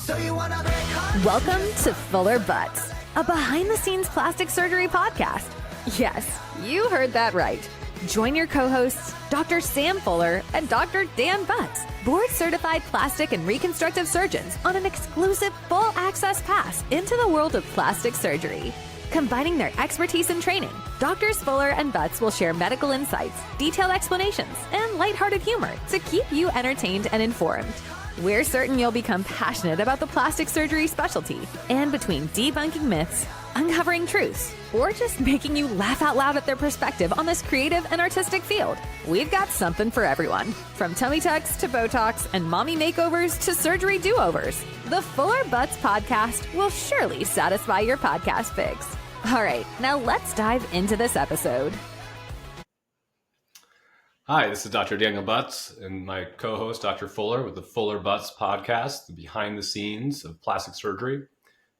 Welcome to Fuller Butz, a behind-the-scenes plastic surgery podcast. Yes, you heard that right. Join your co-hosts, Dr. Sam Fuller and Dr. Dan Butz, board-certified plastic and reconstructive surgeons, on an exclusive full-access pass into the world of plastic surgery. Combining their expertise and training, Doctors Fuller and Butz will share medical insights, detailed explanations, and lighthearted humor to keep you entertained and informed. We're certain you'll become passionate about the plastic surgery specialty, and between debunking myths, uncovering truths, or just making you laugh out loud at their perspective on this creative and artistic field, we've got something for everyone. From tummy tucks to Botox and mommy makeovers to surgery do-overs, the Fuller Butz podcast will surely satisfy your podcast fix. All right, now let's dive into this episode. Hi, this is Dr. Daniel Butz and my co-host, Dr. Fuller, with the Fuller Butz podcast, the behind the scenes of plastic surgery.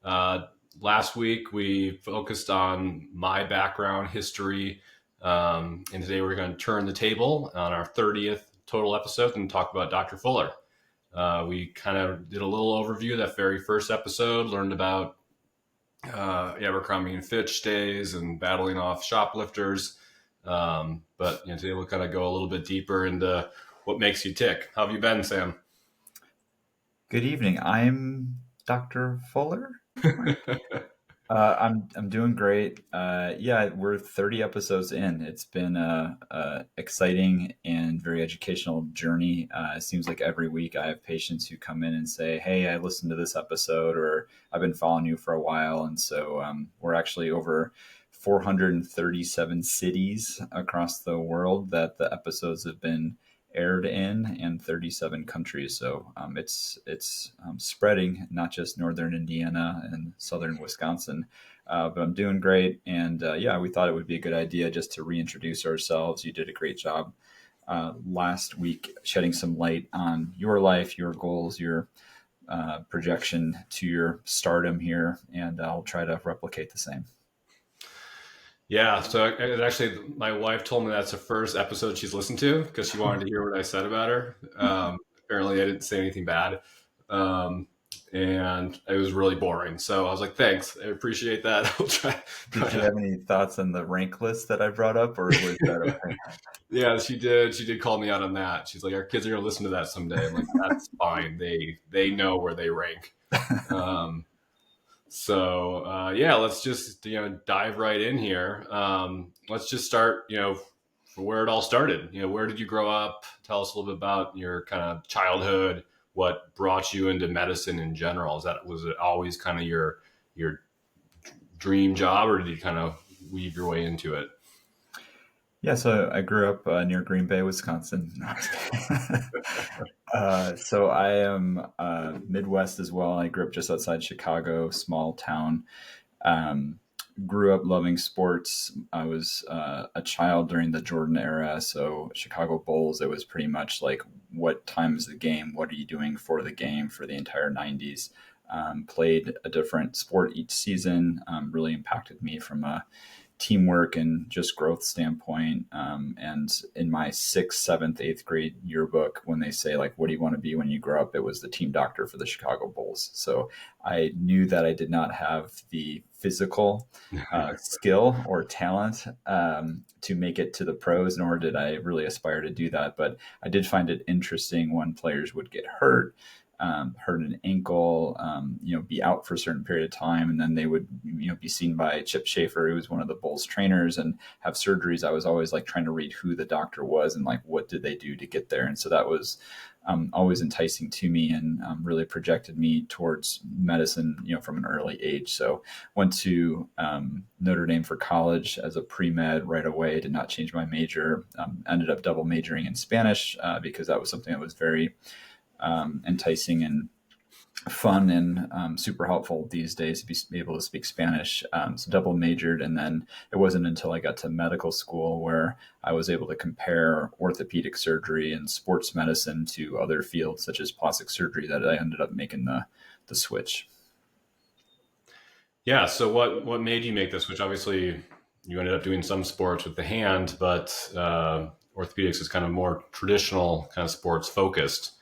Last week, we focused on my background, history, and today we're going to turn the table on our 30th total episode and talk about Dr. Fuller. We kind of did a little overview of that very first episode, learned about Abercrombie and Fitch days and battling off shoplifters. But today we'll kind of go a little bit deeper into what makes you tick. How have you been, Sam? Good evening. I'm Dr. Fuller. I'm doing great. We're 30 episodes in. It's been a exciting and very educational journey. It seems like every week I have patients who come in and say, "Hey, I listened to this episode," or "I've been following you for a while." And so we're actually over 437 cities across the world that the episodes have been aired in, and 37 countries. So it's spreading, not just northern Indiana and southern Wisconsin, but I'm doing great. And we thought it would be a good idea just to reintroduce ourselves. You did a great job last week shedding some light on your life, your goals, your projection to your stardom here, and I'll try to replicate the same. Yeah, so actually, my wife told me that's the first episode she's listened to because she wanted to hear what I said about her. Apparently, I didn't say anything bad, and it was really boring. So I was like, "Thanks, I appreciate that." I'll try. Did you have any thoughts on the rank list that I brought up, or was that okay? Yeah, she did. She did call me out on that. She's like, "Our kids are going to listen to that someday." I'm like, "That's fine. They know where they rank." Let's just, dive right in here. Let's just start, where it all started. Where did you grow up? Tell us a little bit about your kind of childhood, what brought you into medicine in general. Was it always kind of your dream job, or did you kind of weave your way into it? Yeah, so I grew up near Green Bay, Wisconsin. So I am Midwest as well. I grew up just outside Chicago, small town. Grew up loving sports. I was a child during the Jordan era. So Chicago Bulls, it was pretty much like, what time is the game? What are you doing for the game for the entire 90s? Played a different sport each season. Really impacted me from a teamwork and just growth standpoint. And in my 6th, 7th, 8th grade yearbook, when they say, like, what do you want to be when you grow up? It was the team doctor for the Chicago Bulls. So I knew that I did not have the physical skill or talent to make it to the pros, nor did I really aspire to do that. But I did find it interesting when players would get hurt an ankle, be out for a certain period of time. And then they would, be seen by Chip Schaefer, who was one of the Bulls trainers, and have surgeries. I was always like trying to read who the doctor was and like, what did they do to get there? And so that was always enticing to me, and really projected me towards medicine, from an early age. So went to Notre Dame for college as a pre-med right away, did not change my major, ended up double majoring in Spanish because that was something that was very enticing and fun and super helpful these days to be able to speak Spanish. So double majored. And then it wasn't until I got to medical school where I was able to compare orthopedic surgery and sports medicine to other fields such as plastic surgery that I ended up making the switch. Yeah. So what made you make the switch? Obviously you ended up doing some sports with the hand, but orthopedics is kind of more traditional kind of sports focused.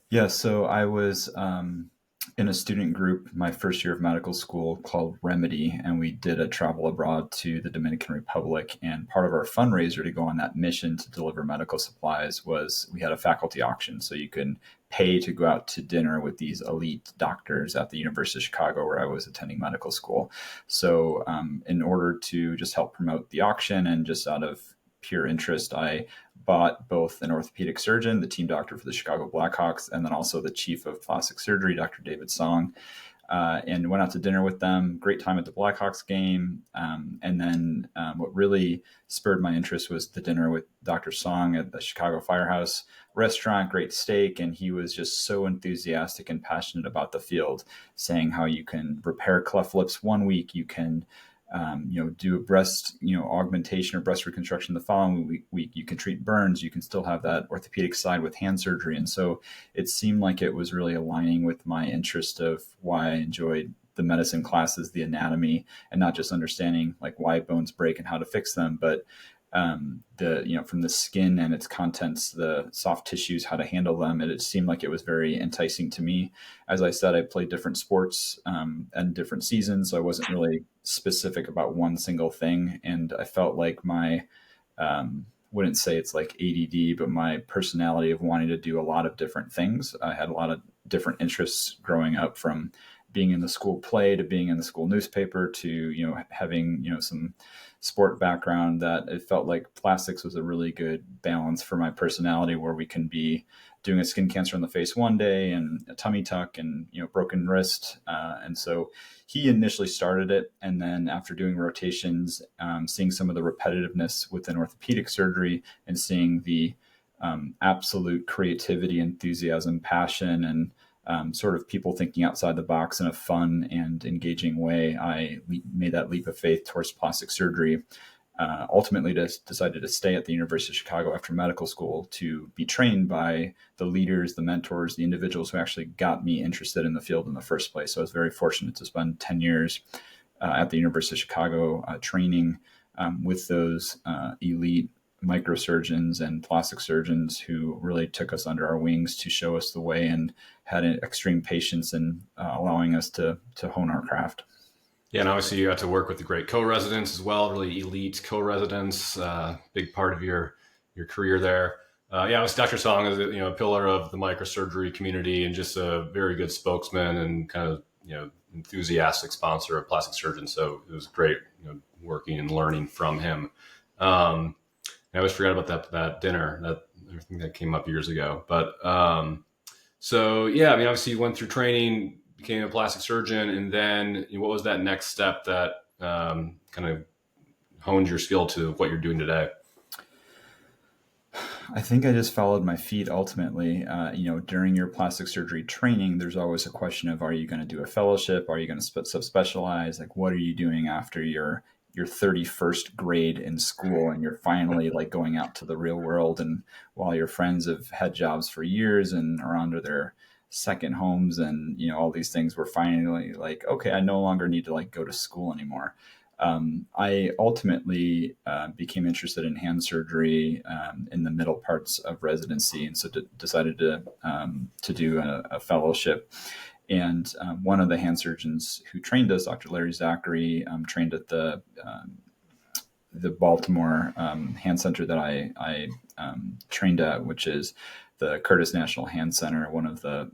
Yeah, so I was in a student group my first year of medical school called Remedy, and we did a travel abroad to the Dominican Republic. And part of our fundraiser to go on that mission to deliver medical supplies was we had a faculty auction. So you can pay to go out to dinner with these elite doctors at the University of Chicago, where I was attending medical school. So in order to just help promote the auction and just out of pure interest, I bought both an orthopedic surgeon, the team doctor for the Chicago Blackhawks, and then also the chief of plastic surgery, Dr. David Song, and went out to dinner with them. Great time at the Blackhawks game. And then what really spurred my interest was the dinner with Dr. Song at the Chicago Firehouse restaurant, great steak. And he was just so enthusiastic and passionate about the field, saying how you can repair cleft lips one week, you can do a breast, augmentation or breast reconstruction the following week. You can treat burns. You can still have that orthopedic side with hand surgery. And so it seemed like it was really aligning with my interest of why I enjoyed the medicine classes, the anatomy, and not just understanding like why bones break and how to fix them, but from the skin and its contents, the soft tissues, how to handle them. It seemed like it was very enticing to me. As I said, I played different sports and different seasons, so I wasn't really specific about one single thing. And I felt like my, wouldn't say it's like ADD, but my personality of wanting to do a lot of different things. I had a lot of different interests growing up, from being in the school play to being in the school newspaper to, having, some sport background, that it felt like plastics was a really good balance for my personality, where we can be doing a skin cancer on the face one day and a tummy tuck and, broken wrist. And so he initially started it. And then after doing rotations, seeing some of the repetitiveness within orthopedic surgery and seeing the absolute creativity, enthusiasm, passion, and sort of people thinking outside the box in a fun and engaging way, I made that leap of faith towards plastic surgery. Ultimately decided to stay at the University of Chicago after medical school to be trained by the leaders, the mentors, the individuals who actually got me interested in the field in the first place. So I was very fortunate to spend 10 years at the University of Chicago training with those elite microsurgeons and plastic surgeons who really took us under our wings to show us the way and had an extreme patience in allowing us to hone our craft. Yeah, and obviously you got to work with the great co-residents as well, really elite co-residents, big part of your career there. Obviously Dr. Song is a pillar of the microsurgery community and just a very good spokesman and kind of enthusiastic sponsor of plastic surgeons. So it was great working and learning from him. I always forgot about that dinner. I think that came up years ago. But obviously you went through training, became a plastic surgeon, and then what was that next step that kind of honed your skill to what you're doing today? I think I just followed my feet ultimately. During your plastic surgery training, there's always a question of, are you going to do a fellowship? Are you going to subspecialize? Like, what are you doing after your 31st grade in school and you're finally like going out to the real world? And while your friends have had jobs for years and are under their second homes and, all these things, we're finally like, okay, I no longer need to like go to school anymore. I ultimately became interested in hand surgery in the middle parts of residency. And so decided to do a fellowship. And one of the hand surgeons who trained us, Dr. Larry Zachary, trained at the Baltimore Hand Center that I trained at, which is the Curtis National Hand Center, one of the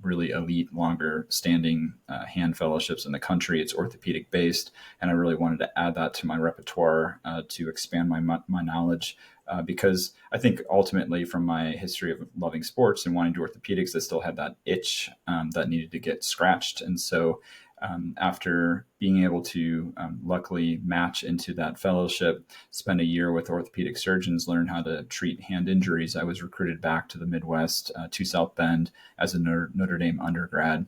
really elite, longer standing hand fellowships in the country. It's orthopedic based, and I really wanted to add that to my repertoire to expand my knowledge. Because I think ultimately, from my history of loving sports and wanting to do orthopedics, I still had that itch that needed to get scratched. And so after being able to luckily match into that fellowship, spend a year with orthopedic surgeons, learn how to treat hand injuries, I was recruited back to the Midwest, to South Bend as a Notre Dame undergrad,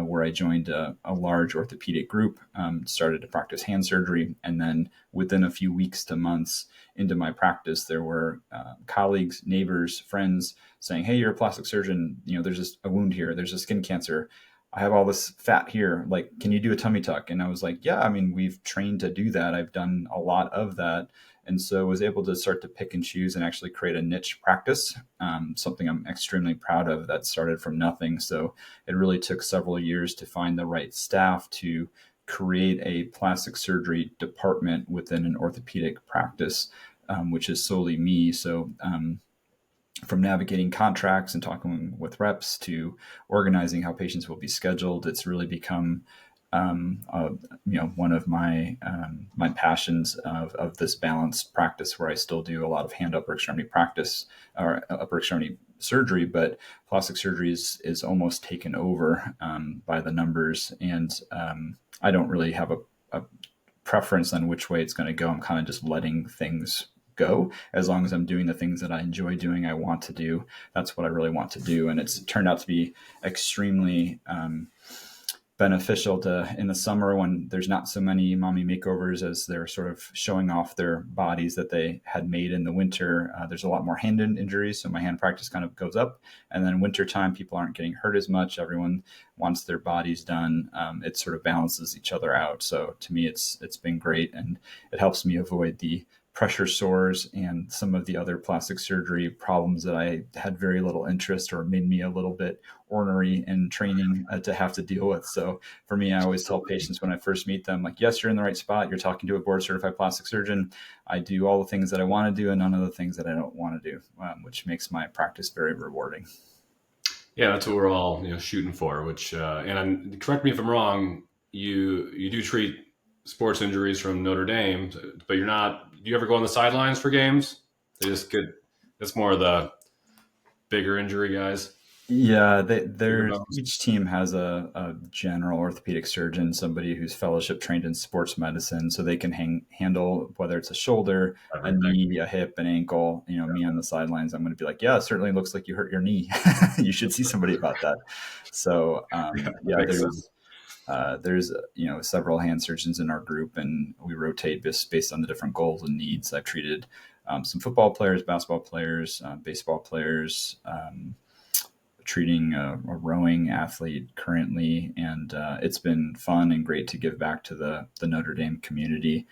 where I joined a large orthopedic group, started to practice hand surgery. And then within a few weeks to months into my practice, there were colleagues, neighbors, friends saying, hey, you're a plastic surgeon. There's just a wound here. There's a skin cancer. I have all this fat here. Like, can you do a tummy tuck? And I was like, yeah, we've trained to do that. I've done a lot of that. And so I was able to start to pick and choose and actually create a niche practice, something I'm extremely proud of that started from nothing. So it really took several years to find the right staff to create a plastic surgery department within an orthopedic practice, which is solely me. So from navigating contracts and talking with reps to organizing how patients will be scheduled, it's really become one of my my passions of this balanced practice, where I still do a lot of hand upper extremity practice or upper extremity surgery, but plastic surgery is almost taken over by the numbers, and I don't really have a preference on which way it's going to go. I'm kind of just letting things go. As long as I'm doing the things that I enjoy doing, I want to do, that's what I really want to do. And it's turned out to be extremely beneficial to, in the summer when there's not so many mommy makeovers as they're sort of showing off their bodies that they had made in the winter. There's a lot more hand injuries, so my hand practice kind of goes up. And then wintertime, people aren't getting hurt as much. Everyone wants their bodies done. It sort of balances each other out. So to me, it's been great, and it helps me avoid the pressure sores and some of the other plastic surgery problems that I had very little interest or made me a little bit ornery in training to have to deal with. So for me, I always tell patients when I first meet them, like, yes, you're in the right spot. You're talking to a board certified plastic surgeon. I do all the things that I want to do and none of the things that I don't want to do, which makes my practice very rewarding. Yeah, that's what we're all shooting for. Which correct me if I'm wrong. You do treat sports injuries from Notre Dame, but you're not. Do you ever go on the sidelines for games? They just get. That's more of the bigger injury guys. Yeah, each team has a general orthopedic surgeon, somebody who's fellowship trained in sports medicine, so they can handle whether it's a shoulder, a knee, a hip, an ankle. Me on the sidelines, I'm going to be like, yeah, it certainly looks like you hurt your knee. You should see somebody about that. So there's several hand surgeons in our group, and we rotate based on the different goals and needs. I've treated some football players, basketball players, baseball players. Treating a rowing athlete currently, and it's been fun and great to give back to the Notre Dame community.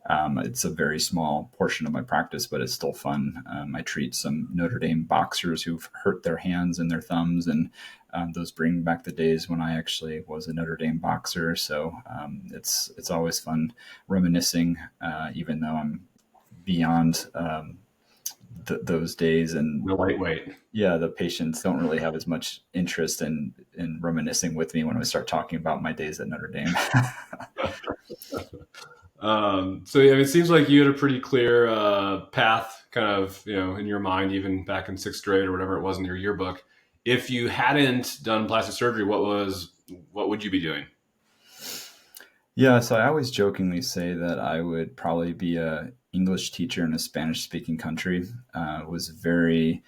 It's a very small portion of my practice, but it's still fun. I treat some Notre Dame boxers who've hurt their hands and their thumbs, and those bring back the days when I actually was a Notre Dame boxer. So it's always fun reminiscing, even though I'm beyond those days. And the lightweight. Yeah, the patients don't really have as much interest in reminiscing with me when I start talking about my days at Notre Dame. It seems like you had a pretty clear path kind of, in your mind, even back in 6th grade or whatever it was in your yearbook. If you hadn't done plastic surgery, what would you be doing? Yeah, so I always jokingly say that I would probably be a English teacher in a Spanish-speaking country. Was very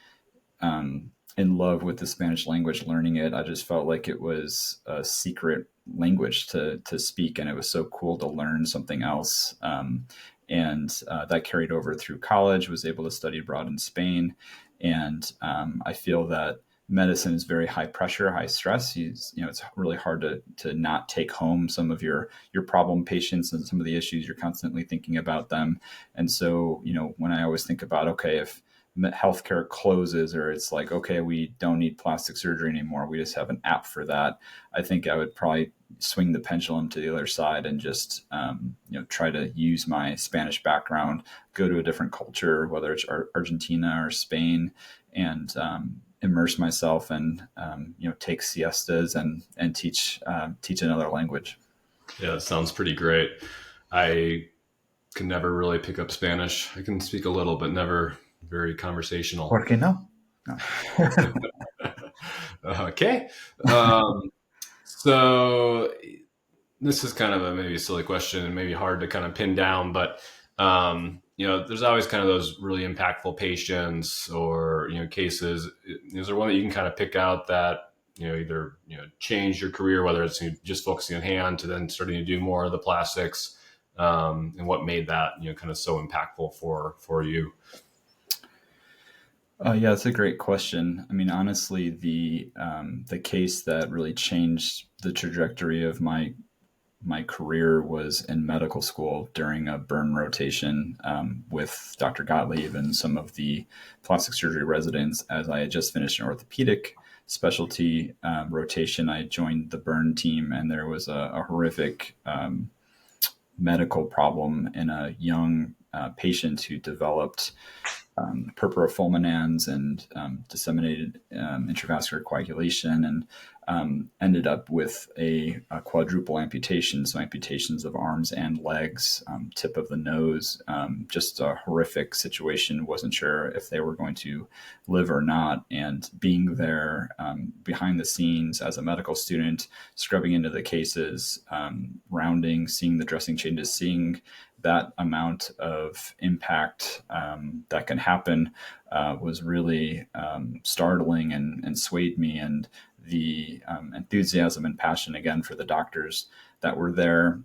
in love with the Spanish language, learning it. I just felt like it was a secret language to speak, and it was so cool to learn something else. That carried over through college, was able to study abroad in Spain. And I feel that medicine is very high pressure, high stress. It's really hard to not take home some of your problem patients and some of the issues. You're constantly thinking about them. And so, when I always think about, okay, if healthcare closes, or it's like, okay, we don't need plastic surgery anymore, we just have an app for that, I think I would probably swing the pendulum to the other side and just try to use my Spanish background, go to a different culture, whether it's Argentina or Spain, and immerse myself and take siestas and teach another language. Yeah, that sounds pretty great. I can never really pick up Spanish. I can speak a little, but never very conversational. ¿Por qué no? Okay. So this is kind of a maybe silly question and maybe hard to kind of pin down, but there's always kind of those really impactful patients or cases. Is there one that you can kind of pick out that either change your career, whether it's just focusing on hand to then starting to do more of the plastics, and what made that kind of so impactful for you? Yeah, it's a great question. I mean, honestly, the case that really changed the trajectory of my my career was in medical school during a burn rotation with Dr. Gottlieb and some of the plastic surgery residents. As I had just finished an orthopedic specialty rotation, I joined the burn team, and there was a horrific medical problem in a young patient who developed purpura fulminans and disseminated intravascular coagulation, and ended up with a quadruple amputation, so amputations of arms and legs, tip of the nose, just a horrific situation. Wasn't sure if they were going to live or not. And being there behind the scenes as a medical student, scrubbing into the cases, rounding, seeing the dressing changes, seeing that amount of impact that can happen was really startling and swayed me. And the enthusiasm and passion again for the doctors that were there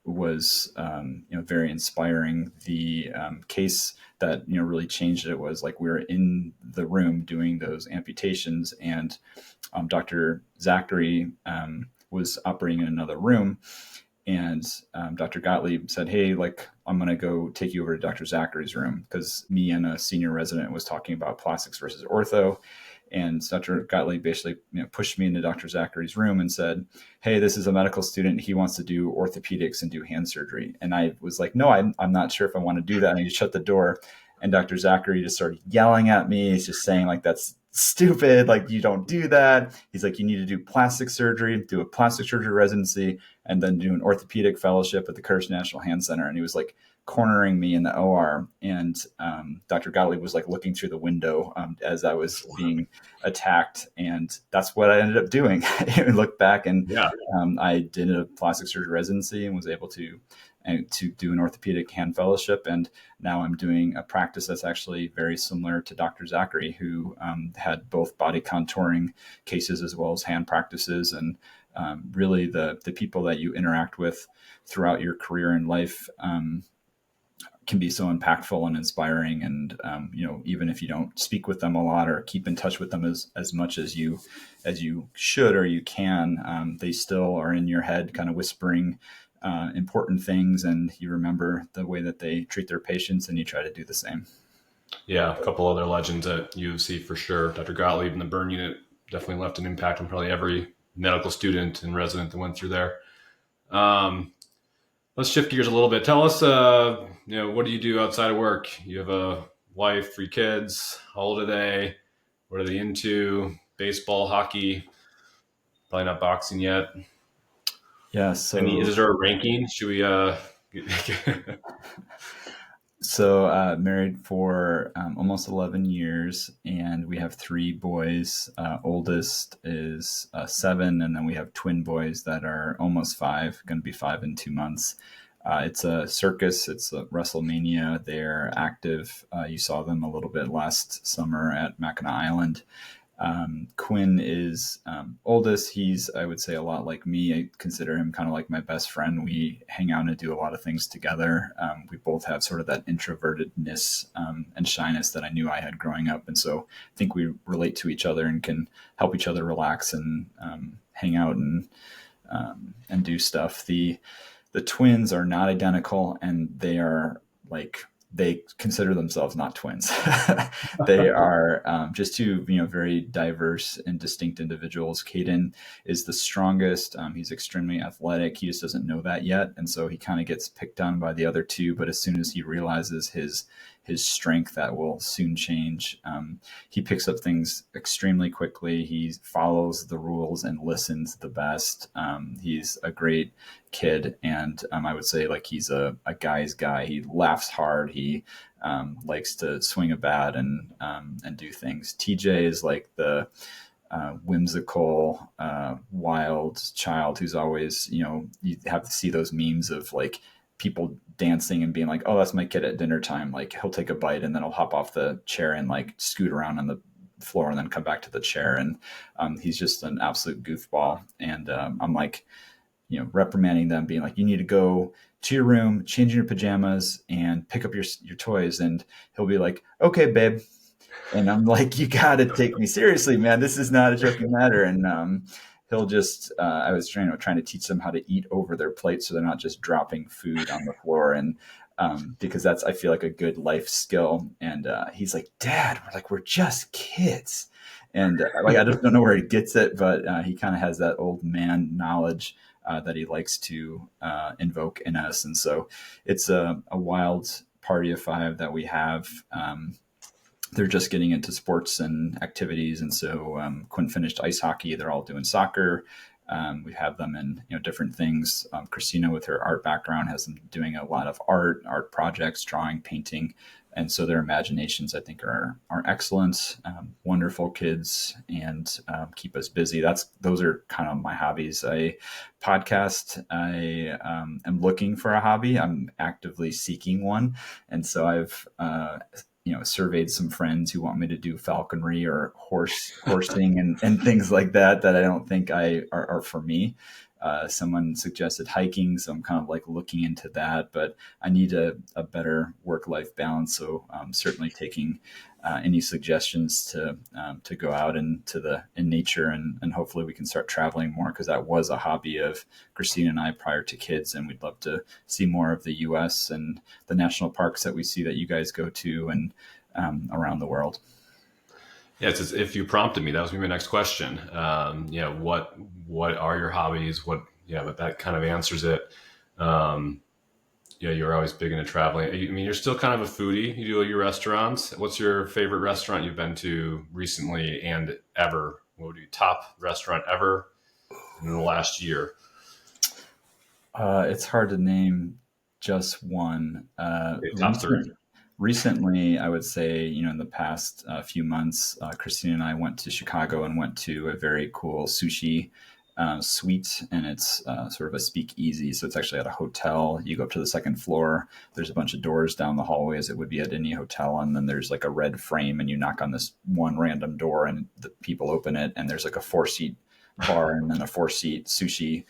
was very inspiring. The case that really changed it was like we were in the room doing those amputations, and Dr. Zachary was operating in another room. And Dr. Gottlieb said, "Hey, I'm going to go take you over to Dr. Zachary's room," because me and a senior resident was talking about plastics versus ortho. And Dr. Gottlieb basically pushed me into Dr. Zachary's room and said, "Hey, this is a medical student. He wants to do orthopedics and do hand surgery." And I was like, "No, I'm not sure if I want to do that." And he shut the door. And Dr. Zachary just started yelling at me. He's just saying, "That's stupid. You don't do that." He's like, "You need to do plastic surgery, do a plastic surgery residency, and then do an orthopedic fellowship at the Curtis National Hand Center." And he was cornering me in the OR. And Dr. Gottlieb was looking through the window as I was being attacked. And that's what I ended up doing. I looked back, and I did a plastic surgery residency and was able to do an orthopedic hand fellowship. And now I'm doing a practice that's actually very similar to Dr. Zachary, who had both body contouring cases as well as hand practices. And really the people that you interact with throughout your career and life can be so impactful and inspiring. And even if you don't speak with them a lot or keep in touch with them as much as you should or you can, they still are in your head kind of whispering important things, and you remember the way that they treat their patients, and you try to do the same. Yeah, a couple other legends at U of C for sure. Dr. Gottlieb in the burn unit definitely left an impact on probably every medical student and resident that went through there. Let's shift gears a little bit. Tell us, what do you do outside of work? You have a wife, 3 kids. How old are they? What are they into? Baseball, hockey? Probably not boxing yet. Yeah. So is there a ranking? Should we? So married for almost 11 years, and we have 3 boys. Oldest is 7, and then we have twin boys that are almost 5, going to be 5 in 2 months. It's a circus. It's a WrestleMania. They're active. You saw them a little bit last summer at Mackinac Island. Quinn is oldest. He's, I would say, a lot like me. I consider him kind of like my best friend. We hang out and do a lot of things together. We both have sort of that introvertedness and shyness that I knew I had growing up. And so I think we relate to each other and can help each other relax and hang out and do stuff. The twins are not identical, and they are they consider themselves not twins. They are just 2, very diverse and distinct individuals. Caden is the strongest. He's extremely athletic. He just doesn't know that yet. And so he kind of gets picked on by the other 2. But as soon as he realizes his strength, that will soon change. He picks up things extremely quickly. He follows the rules and listens the best. He's a great kid, and I would say he's a guy's guy. He laughs hard. He likes to swing a bat and do things. TJ is the whimsical, wild child who's always, you have to see those memes of people dancing and being like, "Oh, that's my kid at dinner time." He'll take a bite and then he'll hop off the chair and scoot around on the floor and then come back to the chair. And he's just an absolute goofball. And I'm reprimanding them, being like, "You need to go to your room, change your pajamas, and pick up your toys." And he'll be like, "Okay, babe." And I'm like, "You got to take me seriously, man. This is not a joking matter." And he'll just, I was trying to teach them how to eat over their plate so they're not just dropping food on the floor. And because that's, I feel like, a good life skill. And he's like, Dad, we're just kids. And like, I just don't know where he gets it, but he kind of has that old man knowledge that he likes to invoke in us. And so it's a wild party of five that we have. They're just getting into sports and activities. And so Quinn finished ice hockey. They're all doing soccer. We have them in different things. Christina, with her art background, has them doing a lot of art projects, drawing, painting. And so their imaginations, I think, are excellent, wonderful kids, and keep us busy. Those are kind of my hobbies. I podcast. I am looking for a hobby. I'm actively seeking one, and so I've surveyed some friends who want me to do falconry or horsing and things like that I don't think are for me. Someone suggested hiking, so I'm kind of like looking into that, but I need a better work-life balance. So I'm certainly taking any suggestions to go out in nature, and hopefully we can start traveling more, because that was a hobby of Christine and I prior to kids, and we'd love to see more of the U.S. and the national parks that we see that you guys go to and around the world. Yeah, it's if you prompted me, that was my next question. What are your hobbies? But that kind of answers it. You're always big into traveling. I mean, you're still kind of a foodie. You do your restaurants. What's your favorite restaurant you've been to recently and ever? What would be top restaurant ever in the last year? It's hard to name just one. Top three. Recently, I would say, in the past few months, Christine and I went to Chicago and went to a very cool sushi suite, and it's sort of a speakeasy. So it's actually at a hotel. You go up to the second floor. There's a bunch of doors down the hallway, as it would be at any hotel. And then there's like a red frame, and you knock on this one random door, and the people open it. And there's like a 4-seat bar and then a 4-seat sushi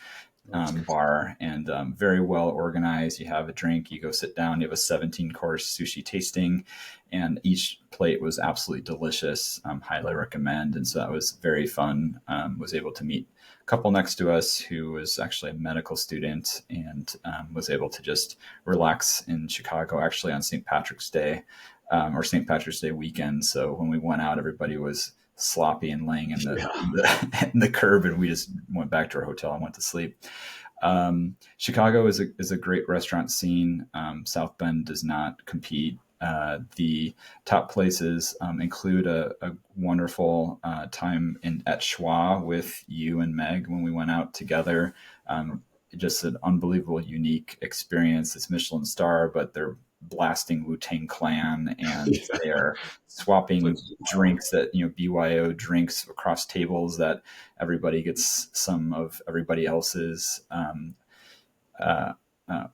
bar, and very well organized. You have a drink, you go sit down, you have a 17-course sushi tasting, and each plate was absolutely delicious. Highly recommend. And so that was very fun. Was able to meet a couple next to us who was actually a medical student, and was able to just relax in Chicago, actually on St. Patrick's Day, or St. Patrick's Day weekend. So when we went out, everybody was sloppy and laying in the curb, and we just went back to our hotel and went to sleep. Chicago is a great restaurant scene. South Bend does not compete. The top places include a wonderful time at Schwa with you and Meg when we went out together. Just an unbelievable, unique experience. It's Michelin star, but they're blasting Wu-Tang Clan, and they are swapping drinks that BYO drinks across tables, that everybody gets some of everybody else's.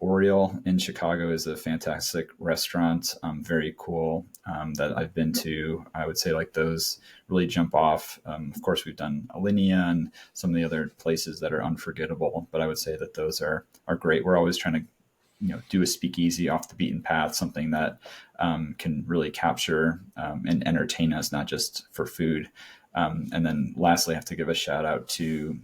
Oriole in Chicago is a fantastic restaurant, very cool, that I've been to. I would say like those really jump off. Of course, we've done Alinea and some of the other places that are unforgettable, but I would say that those are great. We're always trying to do a speakeasy off the beaten path, something that can really capture and entertain us, not just for food. And then lastly, I have to give a shout out to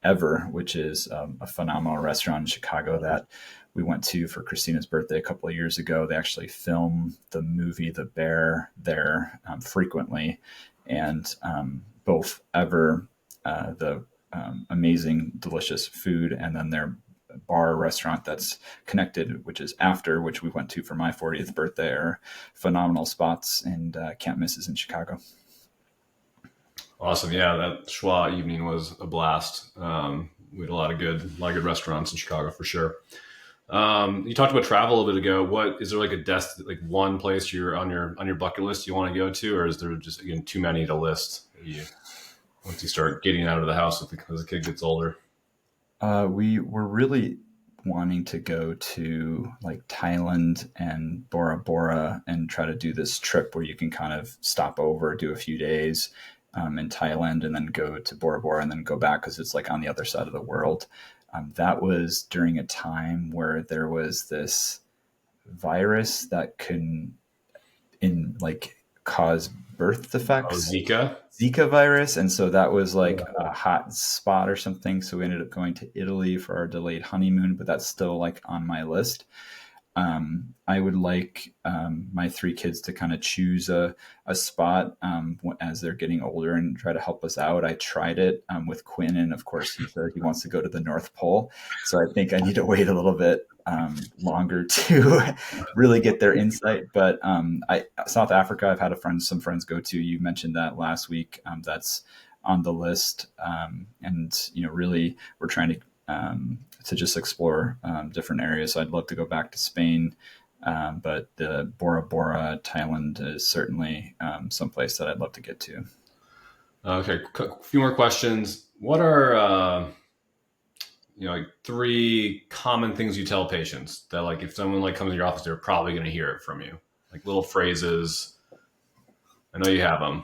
Ever, which is a phenomenal restaurant in Chicago that we went to for Christina's birthday a couple of years ago. They actually film the movie The Bear there frequently. And both Ever, the amazing, delicious food, and then their bar restaurant that's connected, which is After, which we went to for my 40th birthday, are phenomenal spots, and can't miss us in Chicago. Awesome. Yeah, that Schwa evening was a blast. We had a lot of good restaurants in Chicago for sure. You talked about travel a little bit ago. What is there like one place you're on your bucket list you want to go to, or is there just again too many to list once you start getting out of the house as the kid gets older? We were really wanting to go to like Thailand and Bora Bora and try to do this trip where you can kind of stop over, do a few days in Thailand, and then go to Bora Bora and then go back, because it's like on the other side of the world. That was during a time where there was this virus that can cause birth Oh, defects, Zika. Zika virus. And so that was like a hot spot or something. So we ended up going to Italy for our delayed honeymoon, but that's still like on my list. I would like my three kids to kind of choose a spot as they're getting older and try to help us out. I tried it with Quinn, and of course he said he wants to go to the North Pole. So I think I need to wait a little bit longer to really get their insight. But South Africa, I've had some friends go to. You mentioned that last week. That's on the list, and really we're trying to just explore different areas. So I'd love to go back to Spain, but the Bora Bora, Thailand is certainly someplace that I'd love to get to. Okay, a few more questions. What are like 3 common things you tell patients that, like, if someone like comes to your office, they're probably going to hear it from you, like little phrases? I know you have them.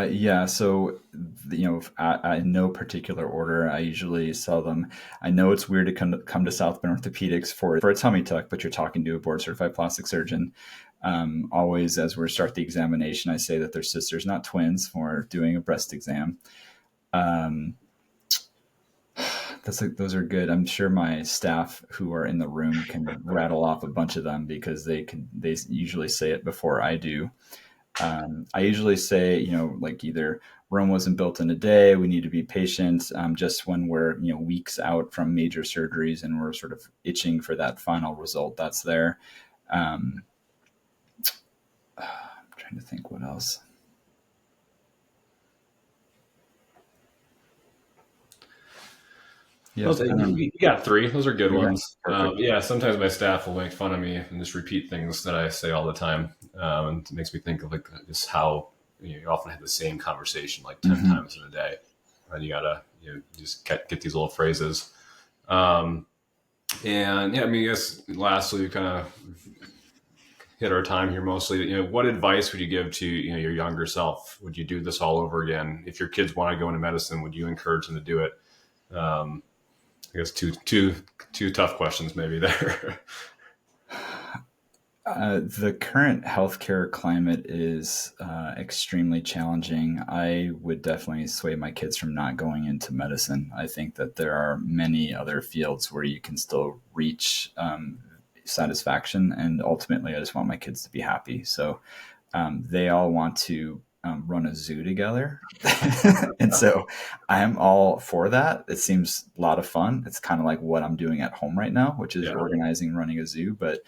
Yeah. So, in no particular order, I usually sell them. I know it's weird to come to South Bend Orthopedics for a tummy tuck, but you're talking to a board certified plastic surgeon. Always, as we start the examination, I say that they're sisters, not twins, when we're doing a breast exam. Those are good. I'm sure my staff who are in the room can rattle off a bunch of them because they usually say it before I do. I usually say, like either Rome wasn't built in a day. We need to be patient. Just when we're, weeks out from major surgeries and we're sort of itching for that final result that's there. I'm trying to think what else. Yeah, you got 3. Those are good ones. Sometimes my staff will make fun of me and just repeat things that I say all the time. And it makes me think of like just how you often have the same conversation like 10 times in a day. And you gotta just get these little phrases. I guess lastly, we kind of hit our time here mostly. What advice would you give to your younger self? Would you do this all over again? If your kids want to go into medicine, would you encourage them to do it? I guess two tough questions maybe there. The current healthcare climate is extremely challenging. I would definitely sway my kids from not going into medicine. I think that there are many other fields where you can still reach satisfaction, and ultimately, I just want my kids to be happy. So they all want to run a zoo together. And so I am all for that. It seems a lot of fun. It's kind of like what I'm doing at home right now, which is organizing, running a zoo, but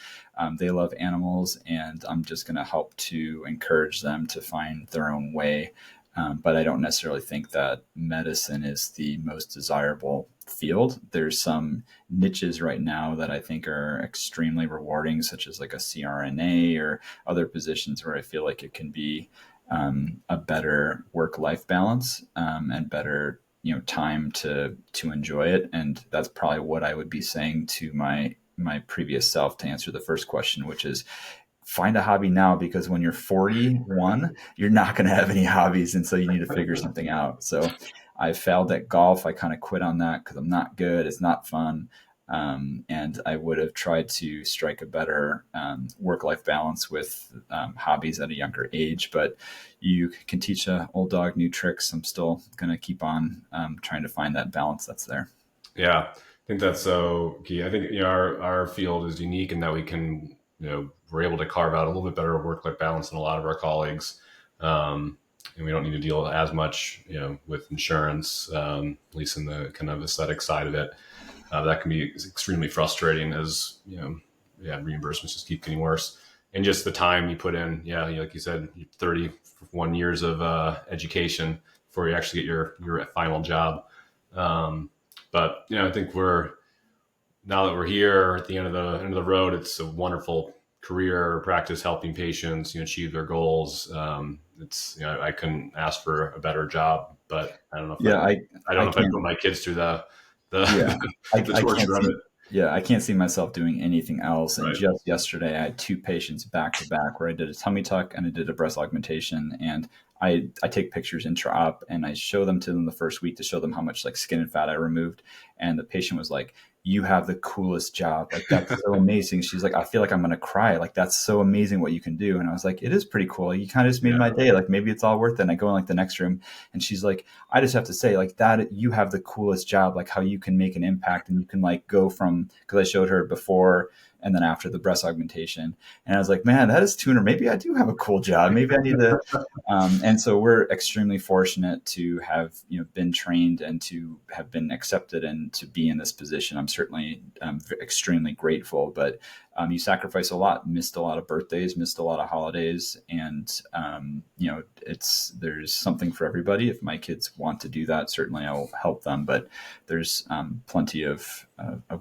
they love animals, and I'm just going to help to encourage them to find their own way. But I don't necessarily think that medicine is the most desirable field. There's some niches right now that I think are extremely rewarding, such as like a CRNA or other positions where I feel like it can be a better work-life balance and better, time to enjoy it. And that's probably what I would be saying to my previous self to answer the first question, which is find a hobby now, because when you're 41, you're not going to have any hobbies. And so you need to figure something out. So I failed at golf. I kind of quit on that because I'm not good. It's not fun. And I would have tried to strike a better work-life balance with hobbies at a younger age, but you can teach an old dog new tricks. I'm still going to keep on trying to find that balance that's there. Yeah, I think that's so key. I think our field is unique in that we can, we're able to carve out a little bit better work-life balance than a lot of our colleagues. And we don't need to deal as much, with insurance, at least in the kind of aesthetic side of it. That can be extremely frustrating as, reimbursements just keep getting worse. And just the time you put in, like you said, 31 years of education before you actually get your final job. But, I think now that we're here at the end of the road, it's a wonderful career practice helping patients, achieve their goals. It's, I couldn't ask for a better job, but I don't know if I don't know if I put my kids through the torture of it. I can't see myself doing anything else. And just yesterday, I had 2 patients back to back where I did a tummy tuck and I did a breast augmentation, and I take pictures intra-op and I show them to them the first week to show them how much like skin and fat I removed. And the patient was like, "You have the coolest job. Like, that's so amazing." She's like, "I feel like I'm going to cry. Like, that's so amazing what you can do." And I was like, "It is pretty cool. You kind of just made my day. Like, maybe it's all worth it." And I go in like the next room and she's like, "I just have to say like that, you have the coolest job, like how you can make an impact and you can like go from," cause I showed her before and then after the breast augmentation. And I was like, "Man, that is tuner. Maybe I do have a cool job. Maybe I need to." And so we're extremely fortunate to have, been trained and to have been accepted and to be in this position. I'm certainly extremely grateful, but you sacrifice a lot, missed a lot of birthdays, missed a lot of holidays. And, there's something for everybody. If my kids want to do that, certainly I will help them, but there's plenty of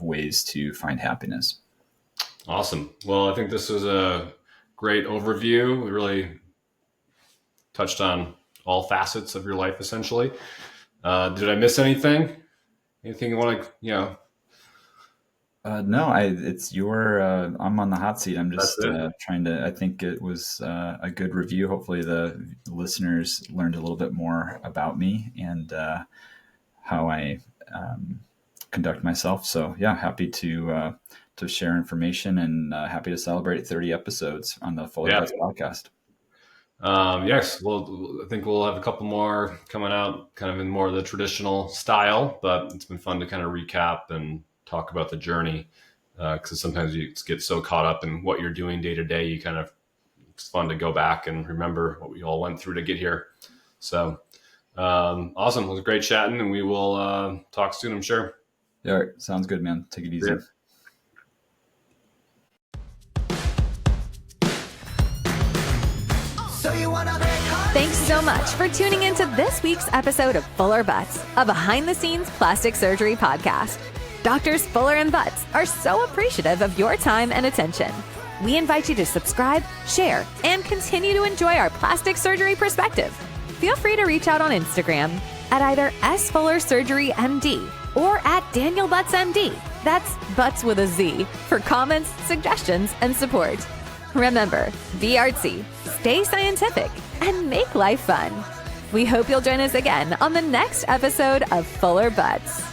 ways to find happiness. Awesome. Well, I think this was a great overview. We really touched on all facets of your life, essentially. Did I miss anything? Anything you want to, No, it's your, I'm on the hot seat. I'm just trying to, I think it was a good review. Hopefully the listeners learned a little bit more about me and how I conduct myself. So yeah, happy to share information and happy to celebrate 30 episodes on the Fuller Butz podcast. Yes, well, I think we'll have a couple more coming out kind of in more of the traditional style, but it's been fun to kind of recap and talk about the journey because sometimes you get so caught up in what you're doing day to day, it's fun to go back and remember what we all went through to get here. So awesome. It was great chatting and we will talk soon, I'm sure. Yeah, all right. Sounds good, man. Take it easy. Yeah. Thanks so much for tuning into this week's episode of Fuller Butz, a behind-the-scenes plastic surgery podcast. Doctors Fuller and Butz are so appreciative of your time and attention. We invite you to subscribe, share, and continue to enjoy our plastic surgery perspective. Feel free to reach out on Instagram at either @SFullerSurgeryMD or @DanielButzMD. That's Butz with a Z for comments, suggestions, and support. Remember, be artsy, stay scientific, and make life fun. We hope you'll join us again on the next episode of Fuller Butz.